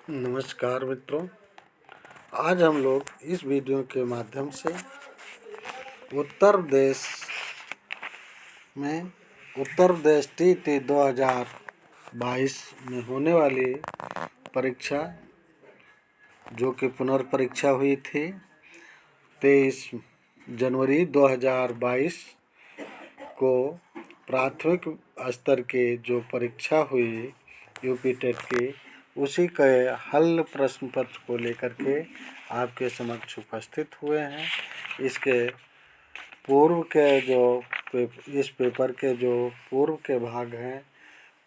नमस्कार मित्रों, आज हम लोग इस वीडियो के माध्यम से उत्तर प्रदेश TT 2022 में होने वाली परीक्षा, जो कि पुनर्परीक्षा हुई थी 23 जनवरी 2022 को, प्राथमिक स्तर के जो परीक्षा हुई यूपी टेट की, उसी के हल प्रश्न पत्र को लेकर के आपके समक्ष उपस्थित हुए हैं। इसके पूर्व के इस पेपर के जो पूर्व के भाग हैं,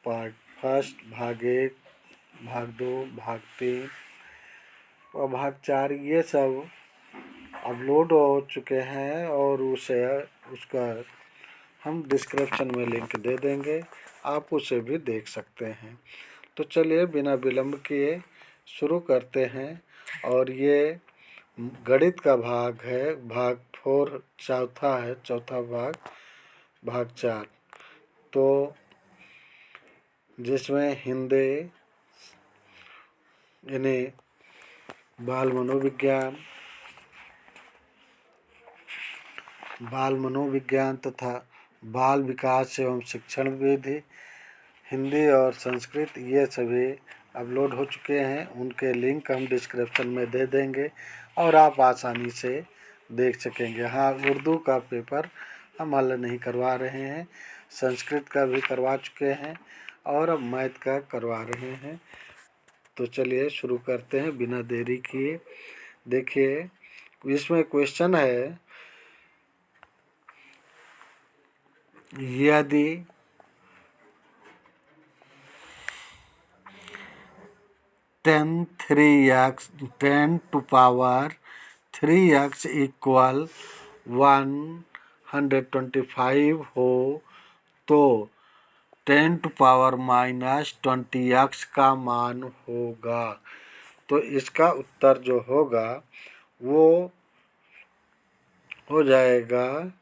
पार्ट फर्स्ट, भाग 1, भाग 2, भाग 3 और भाग 4, ये सब अपलोड हो चुके हैं और उसका हम डिस्क्रिप्शन में लिंक दे देंगे, आप उसे भी देख सकते हैं। तो चलिए बिना विलंब किए शुरू करते हैं। और ये गणित का भाग है, भाग 4 चौथा है, चौथा भाग 4, तो जिसमें हिंदी यानी बाल मनोविज्ञान तथा बाल विकास एवं शिक्षण विधि, हिंदी और संस्कृत, ये सभी अपलोड हो चुके हैं। उनके लिंक हम डिस्क्रिप्शन में दे देंगे और आप आसानी से देख सकेंगे। हाँ, उर्दू का पेपर हम हल नहीं करवा रहे हैं, संस्कृत का भी करवा चुके हैं और अब मैथ का करवा रहे हैं। तो चलिए शुरू करते हैं बिना देरी किए। देखिए, इसमें क्वेश्चन है, यदि 10⁵ इक्वल 125 हो तो 10⁻⁻20 का मान होगा। तो इसका उत्तर जो होगा वो हो जाएगा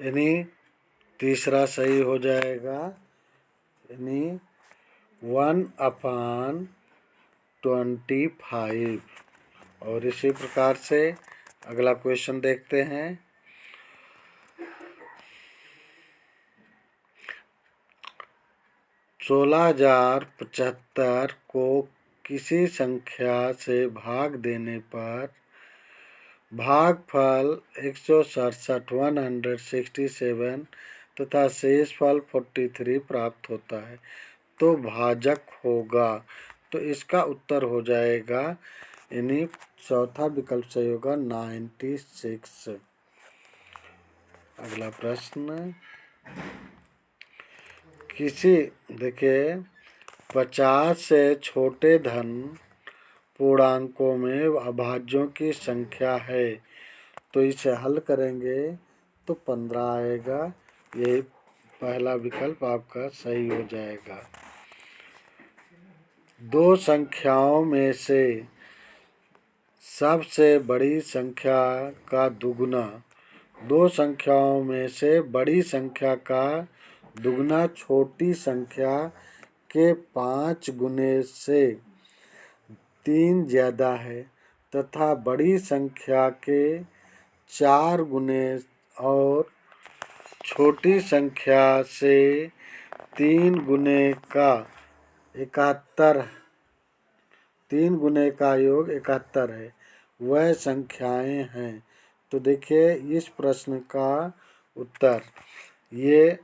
यानी तीसरा सही हो जाएगा, यानी 1/25। और इसी प्रकार से अगला क्वेश्चन देखते हैं। 16,075 को किसी संख्या से भाग देने पर भागफल 167 तथा शेषफल 43 प्राप्त होता है, तो भाजक होगा। तो इसका उत्तर हो जाएगा, यानी चौथा विकल्प सही होगा, 96। अगला प्रश्न, देखिए 50 से छोटे धन पूर्णांकों में अभाज्यों की संख्या है, तो इसे हल करेंगे तो 15 आएगा। यही पहला विकल्प आपका सही हो जाएगा। दो संख्याओं में से सबसे बड़ी संख्या का दुगुना, दो संख्याओं में से बड़ी संख्या का दुगुना छोटी संख्या के 5 गुने से 3 ज़्यादा है तथा बड़ी संख्या के 4 गुने और छोटी संख्या से 3 गुने का 71, 3 गुने का योग 71 है, वह संख्याएं हैं। तो देखिए इस प्रश्न का उत्तर, ये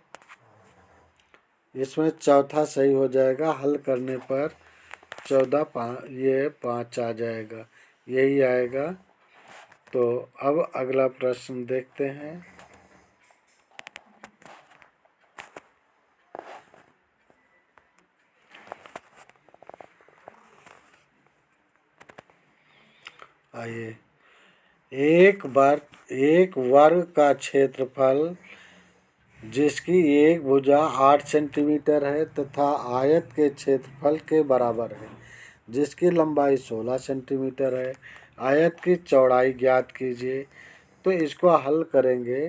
इसमें चौथा सही हो जाएगा। हल करने पर 5 आ जाएगा, यही आएगा। तो अब अगला प्रश्न देखते हैं। आइए, एक वर्ग का क्षेत्रफल जिसकी एक भुजा 8 सेंटीमीटर है तथा आयत के क्षेत्रफल के बराबर है, जिसकी लंबाई 16 सेंटीमीटर है। आयत की चौड़ाई ज्ञात कीजिए। तो इसको हल करेंगे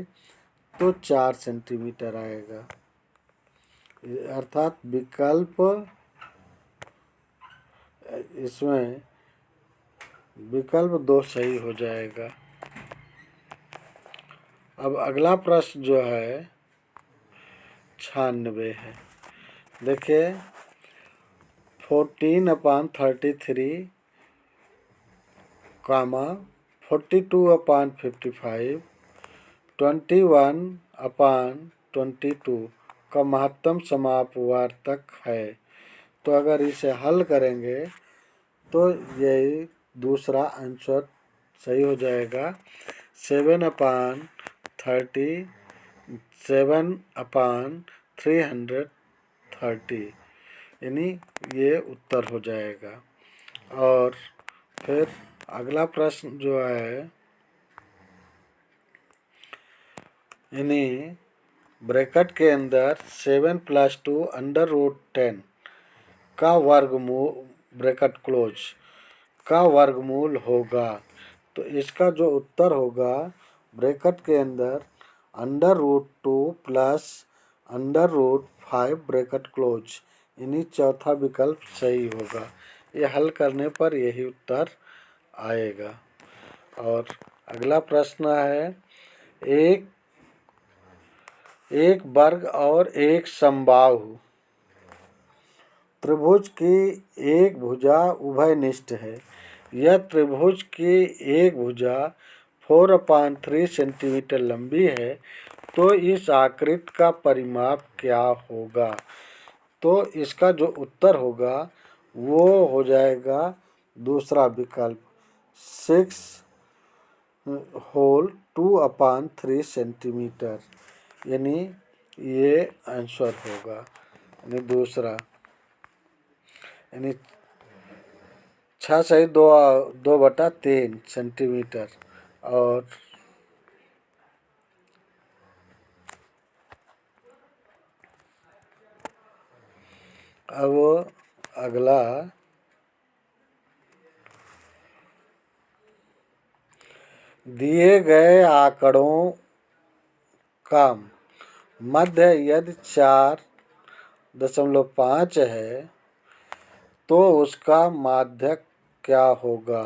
तो 4 सेंटीमीटर आएगा, अर्थात विकल्प इसमें विकल्प 2 सही हो जाएगा। अब अगला प्रश्न जो है 96 है। देखिए 14/33, 42/55, 21/22 का महत्तम समापवर्तक है। तो अगर इसे हल करेंगे तो यही दूसरा आंसर सही हो जाएगा। 7/30, 7/330, यानी ये उत्तर हो जाएगा। और फिर अगला प्रश्न जो है यानी ब्रैकेट के अंदर 7 + 2 √10 का वर्गमूल, ब्रैकेट क्लोज, का वर्गमूल होगा। तो इसका जो उत्तर होगा ब्रैकेट के अंदर √2 + √5 ब्रैकेट क्लोज, यानी चौथा विकल्प सही होगा। ये हल करने पर यही उत्तर आएगा। और अगला प्रश्न है एक वर्ग और एक समबाहु त्रिभुज की एक भुजा उभयनिष्ठ है। यह त्रिभुज की एक भुजा 4/3 सेंटीमीटर लंबी है, तो इस आकृति का परिमाप क्या होगा। तो इसका जो उत्तर होगा वो हो जाएगा दूसरा विकल्प 6 होल 2/3 सेंटीमीटर, यानी ये आंसर होगा, यानी दूसरा, यानी 6 सही 2/3 सेंटीमीटर। और अब अगला दिए गए आंकड़ों का मध्य यदि 4.5 है तो उसका माध्यक क्या होगा।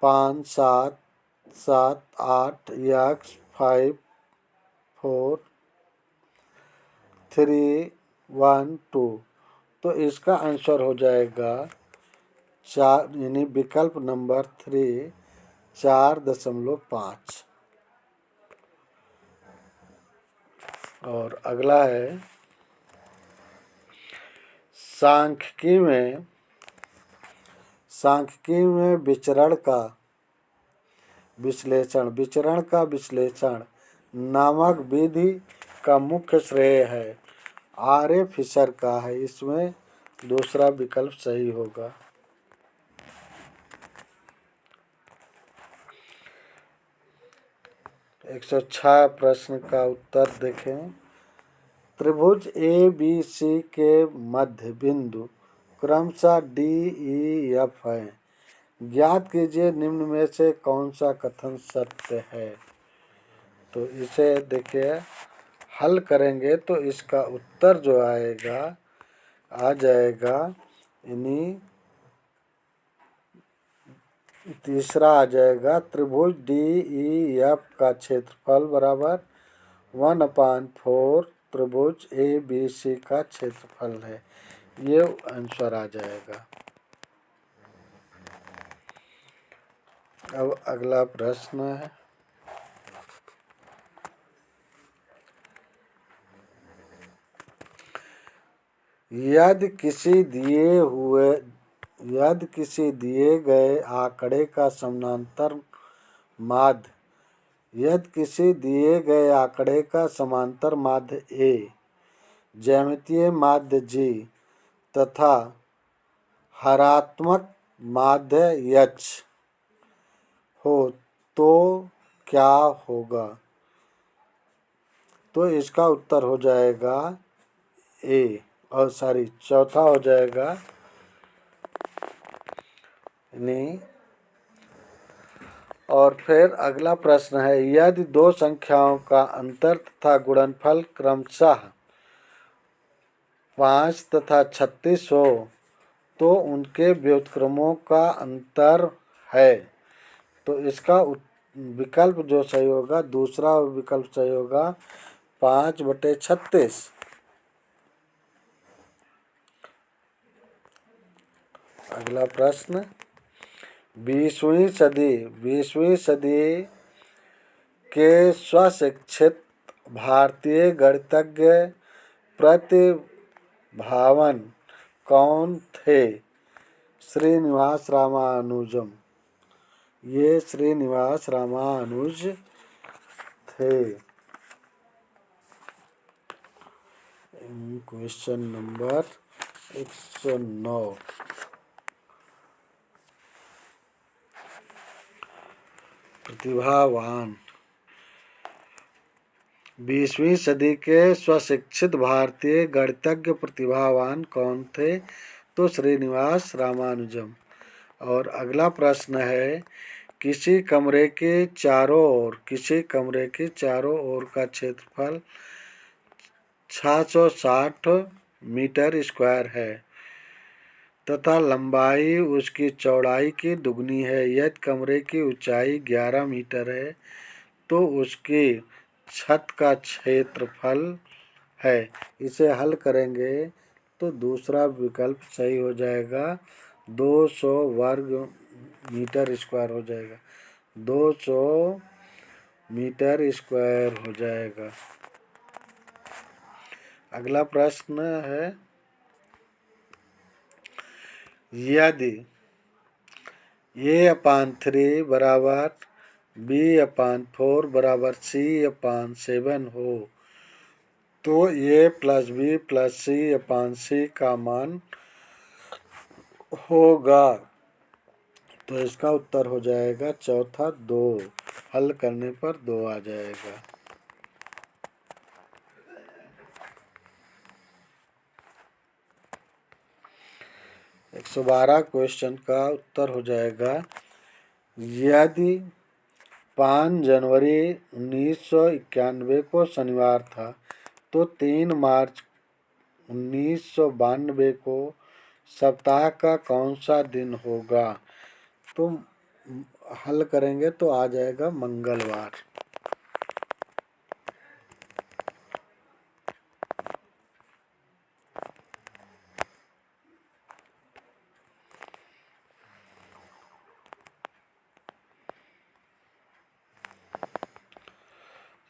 5, 7, 7, 8 या 5, 4, 3, 1, 2। तो इसका आंसर हो जाएगा 4, यानी विकल्प नंबर 3 4.5। और अगला है सांख्यिकी में विचरण का विश्लेषण नामक विधि का मुख्य श्रेय है आर ए फिशर का है। इसमें दूसरा विकल्प सही होगा। 106 प्रश्न का उत्तर देखें। त्रिभुज ए बी सी के मध्य बिंदु क्रमशः डी ई एफ है। ज्ञात कीजिए निम्न में से कौन सा कथन सत्य है। तो इसे देखिए हल करेंगे तो इसका उत्तर जो आएगा आ जाएगा, यानी तीसरा आ जाएगा। त्रिभुज डी ई एफ का क्षेत्रफल बराबर 1/4 त्रिभुज ए बी सी का क्षेत्रफल है। ये आंसर आ जाएगा। अब अगला प्रश्न है यदि किसी दिए गए आंकड़े का समांतर माध्य ए, ज्यामितीय माध्य जी तथा हरात्मक माध्य एच हो तो क्या होगा। तो इसका उत्तर हो जाएगा चौथा हो जाएगा, यानी और फिर अगला प्रश्न है, यदि दो संख्याओं का अंतर तथा गुणनफल क्रमशः 5 तथा 36 हो तो उनके व्युत्क्रमों का अंतर है। तो इसका विकल्प जो सही होगा, दूसरा विकल्प सही होगा 5/36। अगला प्रश्न, 20वीं सदी के स्वशिक्षित भारतीय गणितज्ञ प्रतिभावान कौन थे? श्रीनिवास रामानुजम। ये श्रीनिवास रामानुज थे। Question number 109। प्रतिभावान। 20वीं सदी के स्वशिक्षित भारतीय गणितज्ञ प्रतिभावान कौन थे? तो श्रीनिवास रामानुजम। और अगला प्रश्न है, किसी कमरे के चारों ओर का क्षेत्रफल 660 मीटर स्क्वायर है तथा लंबाई उसकी चौड़ाई की दुगनी है। यदि कमरे की ऊंचाई 11 मीटर है तो उसकी छत का क्षेत्रफल है। इसे हल करेंगे तो दूसरा विकल्प सही हो जाएगा, 200 वर्ग मीटर स्क्वायर हो जाएगा। 200 मीटर स्क्वायर हो जाएगा। अगला प्रश्न है, यदि a/3 बराबर b/4 बराबर c/7 हो तो a + b + c/c का मान होगा। तो इसका उत्तर हो जाएगा चौथा 2। हल करने पर 2 आ जाएगा। 112 क्वेश्चन का उत्तर हो जाएगा, यदि 5 जनवरी 1991 को शनिवार था तो 3 मार्च 1992 को सप्ताह का कौन सा दिन होगा? तो हल करेंगे तो आ जाएगा मंगलवार।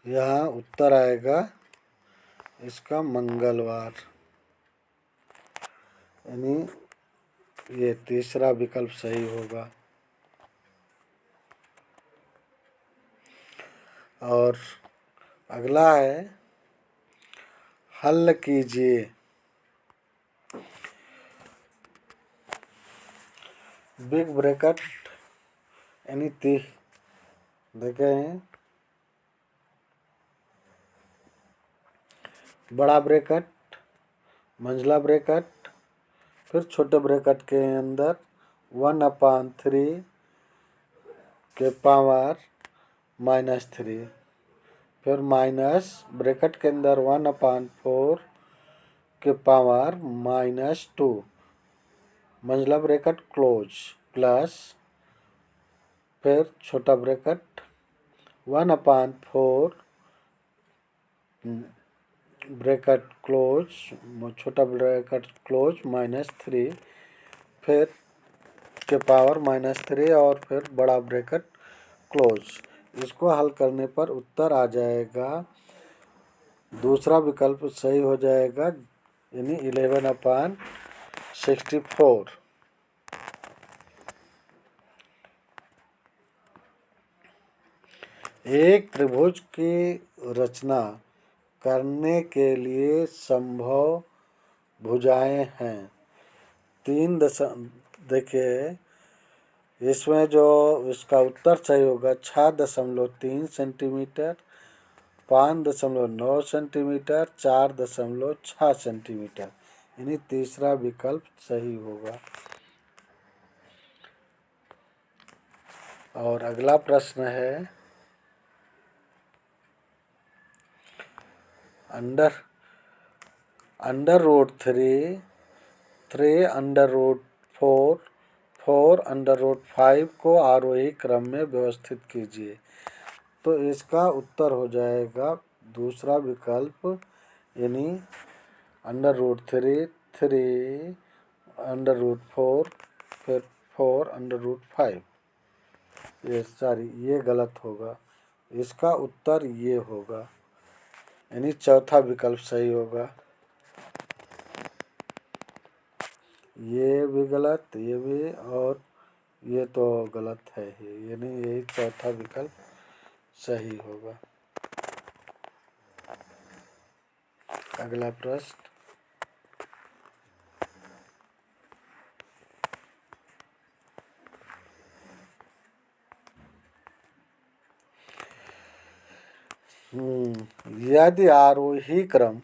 यहाँ उत्तर आएगा इसका मंगलवार, यानी ये तीसरा विकल्प सही होगा। और अगला है, हल कीजिए। बिग ब्रैकेट यानी देखे हैं, बड़ा ब्रैकेट, मंझला ब्रैकेट, फिर छोटे ब्रैकेट के अंदर 1/3 के पावर -3, फिर माइनस ब्रैकेट के अंदर 1/4 के पावर -2, मंझला ब्रैकेट क्लोज, प्लस फिर छोटा ब्रैकेट 1/4 ब्रैकेट क्लोज, छोटा ब्रैकेट क्लोज -3, फिर के पावर -3 और फिर बड़ा ब्रैकेट क्लोज। इसको हल करने पर उत्तर आ जाएगा, दूसरा विकल्प सही हो जाएगा, यानी 11/64। एक त्रिभुज की रचना करने के लिए संभव भुजाएं हैं 3 देखिए, इसमें जो इसका उत्तर सही होगा 6.3 सेंटीमीटर, 5.9 सेंटीमीटर, 4.6 सेंटीमीटर, यानी तीसरा विकल्प सही होगा। और अगला प्रश्न है अंडर रूट 3, 3√4, 4√5 को आरोही क्रम में व्यवस्थित कीजिए। तो इसका उत्तर हो जाएगा दूसरा विकल्प, यानी अंडर रूट 3, 3√4, फिर 4√5। ये गलत होगा। इसका उत्तर ये होगा, यानी चौथा विकल्प सही होगा। ये भी गलत, ये भी, और ये तो गलत है ही, यानी यही चौथा विकल्प सही होगा। अगला प्रश्न, यदि आरोही क्रम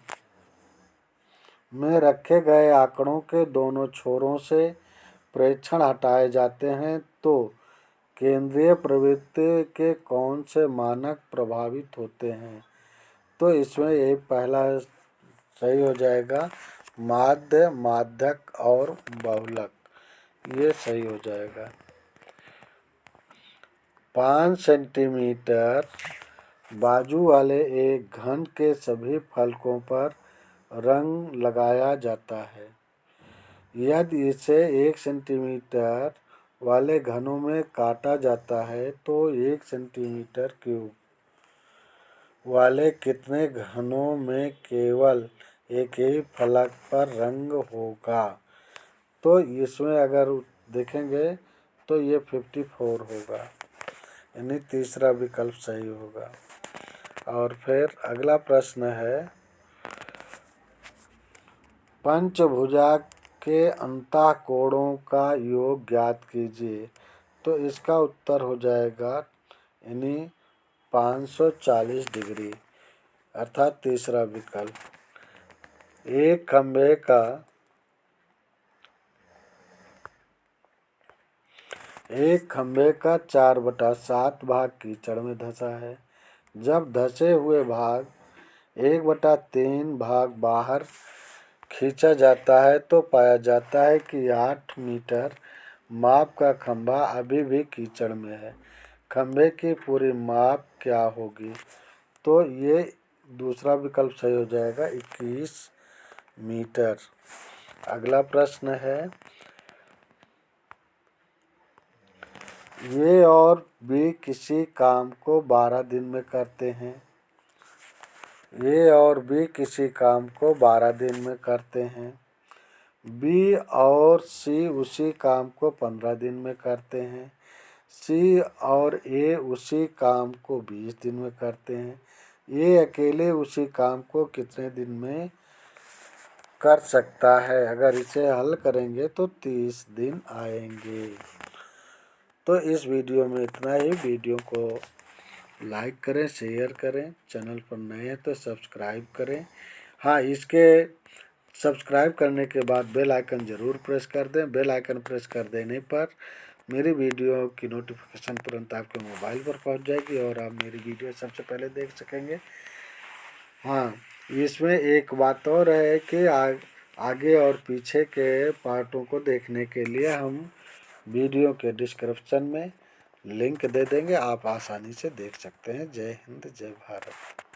में रखे गए आंकड़ों के दोनों छोरों से प्रेक्षण हटाए जाते हैं तो केंद्रीय प्रवृत्ति के कौन से मानक प्रभावित होते हैं? तो इसमें यही पहला सही हो जाएगा, माध्य, माध्यक और बहुलक। ये सही हो जाएगा। 5 सेंटीमीटर बाजू वाले एक घन के सभी फलकों पर रंग लगाया जाता है। यदि इसे 1 सेंटीमीटर वाले घनों में काटा जाता है तो 1 सेंटीमीटर क्यूब वाले कितने घनों में केवल एक ही फलक पर रंग होगा? तो इसमें अगर देखेंगे तो ये 54 होगा, यानी तीसरा विकल्प सही होगा। और फिर अगला प्रश्न है, पंचभुजा के अंतःकोणों का योग ज्ञात कीजिए। तो इसका उत्तर हो जाएगा, यानी 540 डिग्री, अर्थात तीसरा विकल्प। एक खंभे का 4/7 भाग कीचड़ में धंसा है। जब धंसे हुए भाग 1/3 भाग बाहर खींचा जाता है तो पाया जाता है कि 8 मीटर माप का खंभा अभी भी कीचड़ में है। खंभे की पूरी माप क्या होगी? तो ये दूसरा विकल्प सही हो जाएगा, 21 मीटर। अगला प्रश्न है, ये और भी किसी काम को 12 दिन में करते हैं। ये और भी किसी काम को 12 दिन में करते हैं। बी और सी उसी काम को 15 दिन में करते हैं। सी और ए उसी काम को 20 दिन में करते हैं। ये अकेले उसी काम को कितने दिन में कर सकता है? अगर इसे हल करेंगे तो 30 दिन आएंगे। तो इस वीडियो में इतना ही। वीडियो को लाइक करें, शेयर करें, चैनल पर नए हैं तो सब्सक्राइब करें। हाँ, इसके सब्सक्राइब करने के बाद बेल आइकन ज़रूर प्रेस कर दें। बेल आइकन प्रेस कर देने पर मेरी वीडियो की नोटिफिकेशन तुरंत आपके मोबाइल पर पहुंच जाएगी और आप मेरी वीडियो सबसे पहले देख सकेंगे। हाँ, इसमें एक बात और है कि आगे और पीछे के पार्टों को देखने के लिए हम वीडियो के डिस्क्रिप्शन में लिंक दे देंगे, आप आसानी से देख सकते हैं। जय हिंद, जय भारत।